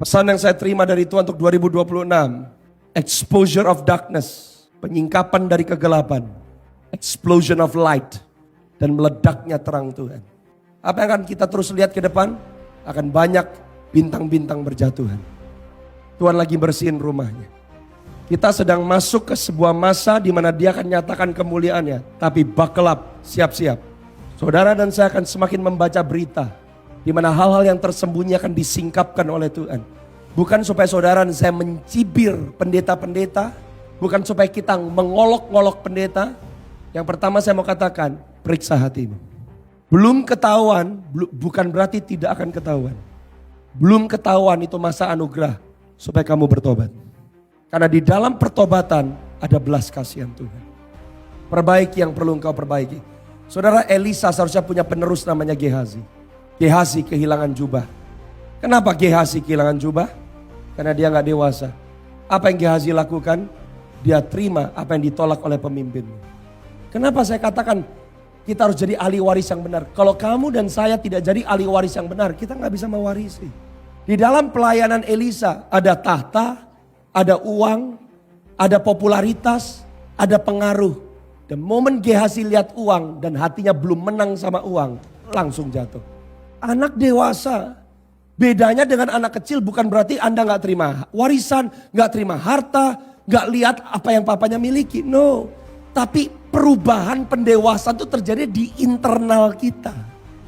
Pesan yang saya terima dari Tuhan untuk 2026. Exposure of darkness. Penyingkapan dari kegelapan. Explosion of light. Dan meledaknya terang Tuhan. Apa yang akan kita terus lihat ke depan? Akan banyak bintang-bintang berjatuhan. Tuhan lagi bersihin rumahnya. Kita sedang masuk ke sebuah masa di mana Dia akan nyatakan kemuliaannya. Tapi buckle up, siap-siap. Saudara dan saya akan semakin membaca berita. Di mana hal-hal yang tersembunyi akan disingkapkan oleh Tuhan. Bukan supaya saudara dan saya mencibir pendeta-pendeta. Bukan supaya kita mengolok-ngolok pendeta. Yang pertama saya mau katakan, periksa hatimu. Belum ketahuan, bukan berarti tidak akan ketahuan. Belum ketahuan itu masa anugerah supaya kamu bertobat. Karena di dalam pertobatan ada belas kasihan Tuhan. Perbaiki yang perlu engkau perbaiki. Saudara, Elisa seharusnya punya penerus namanya Gehazi. Gehazi kehilangan jubah. Kenapa Gehazi kehilangan jubah? Karena dia gak dewasa. Apa yang Gehazi lakukan? Dia terima apa yang ditolak oleh pemimpin. Kenapa saya katakan kita harus jadi ahli waris yang benar. Kalau kamu dan saya tidak jadi ahli waris yang benar, kita gak bisa mewarisi. Di dalam pelayanan Elisa ada tahta, ada uang, ada popularitas, ada pengaruh. The moment Gehazi lihat uang dan hatinya belum menang sama uang, langsung jatuh. Anak dewasa, bedanya dengan anak kecil bukan berarti Anda gak terima warisan, gak terima harta, gak lihat apa yang papanya miliki. No, tapi perubahan pendewasaan itu terjadi di internal kita.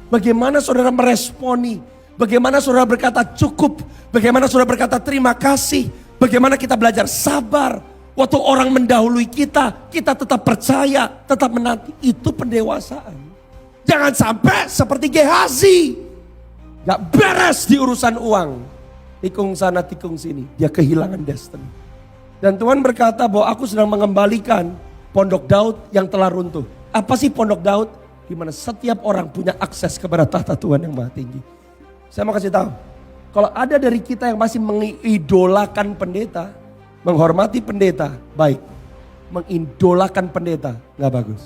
Bagaimana saudara meresponi, bagaimana saudara berkata cukup, bagaimana saudara berkata terima kasih, bagaimana kita belajar sabar. Waktu orang mendahului kita tetap percaya, tetap menanti. Itu pendewasaan. Jangan sampai seperti Gehazi. Gak beres di urusan uang. Tikung sana, tikung sini. Dia kehilangan destiny. Dan Tuhan berkata bahwa aku sedang mengembalikan pondok Daud yang telah runtuh. Apa sih pondok Daud? Di mana setiap orang punya akses kepada tahta Tuhan yang maha tinggi. Saya mau kasih tahu. Kalau ada dari kita yang masih mengidolakan pendeta, menghormati pendeta, baik. Mengidolakan pendeta, gak bagus.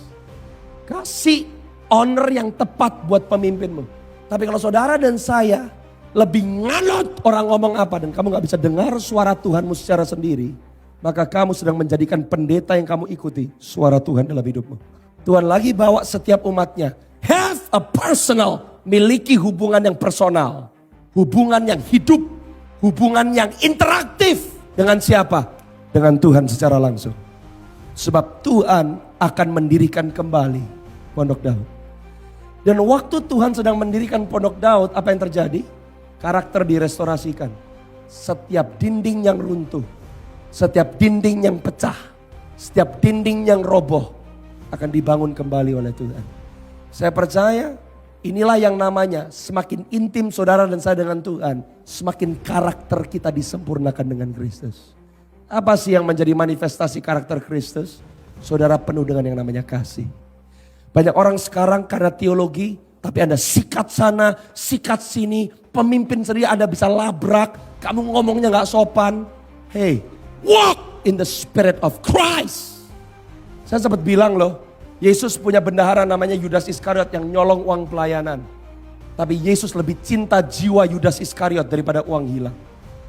Kasih honor yang tepat buat pemimpinmu. Tapi kalau saudara dan saya lebih nganut orang ngomong apa dan kamu gak bisa dengar suara Tuhanmu secara sendiri, maka kamu sedang menjadikan pendeta yang kamu ikuti suara Tuhan dalam hidupmu. Tuhan lagi bawa setiap umatnya, have a personal, miliki hubungan yang personal. Hubungan yang hidup, hubungan yang interaktif. Dengan siapa? Dengan Tuhan secara langsung. Sebab Tuhan akan mendirikan kembali pondok Daud. Dan waktu Tuhan sedang mendirikan pondok Daud, apa yang terjadi? Karakter direstorasikan. Setiap dinding yang runtuh, setiap dinding yang pecah, setiap dinding yang roboh akan dibangun kembali oleh Tuhan. Saya percaya inilah yang namanya semakin intim saudara dan saya dengan Tuhan, semakin karakter kita disempurnakan dengan Kristus. Apa sih yang menjadi manifestasi karakter Kristus? Saudara penuh dengan yang namanya kasih. Banyak orang sekarang karena teologi, tapi Anda sikat sana, sikat sini, pemimpin sendiri Anda bisa labrak, kamu ngomongnya gak sopan. Hey, walk in the spirit of Christ. Saya sempat bilang loh, Yesus punya bendahara namanya Yudas Iskariot yang nyolong uang pelayanan. Tapi Yesus lebih cinta jiwa Yudas Iskariot daripada uang hilang.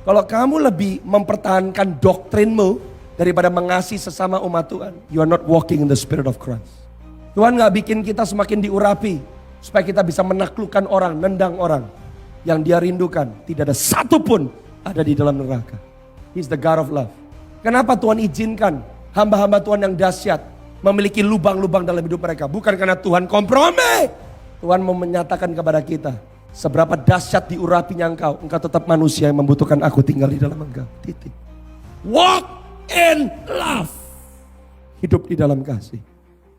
Kalau kamu lebih mempertahankan doktrinmu daripada mengasihi sesama umat Tuhan, you are not walking in the spirit of Christ. Tuhan gak bikin kita semakin diurapi supaya kita bisa menaklukkan orang, nendang orang. Yang Dia rindukan tidak ada satupun ada di dalam neraka. He's the God of love. Kenapa Tuhan izinkan hamba-hamba Tuhan yang dahsyat memiliki lubang-lubang dalam hidup mereka? Bukan karena Tuhan kompromi. Tuhan mau menyatakan kepada kita, seberapa dahsyat diurapinya engkau tetap manusia yang membutuhkan aku tinggal di dalam engkau. Titik. Walk in love. Hidup di dalam kasih.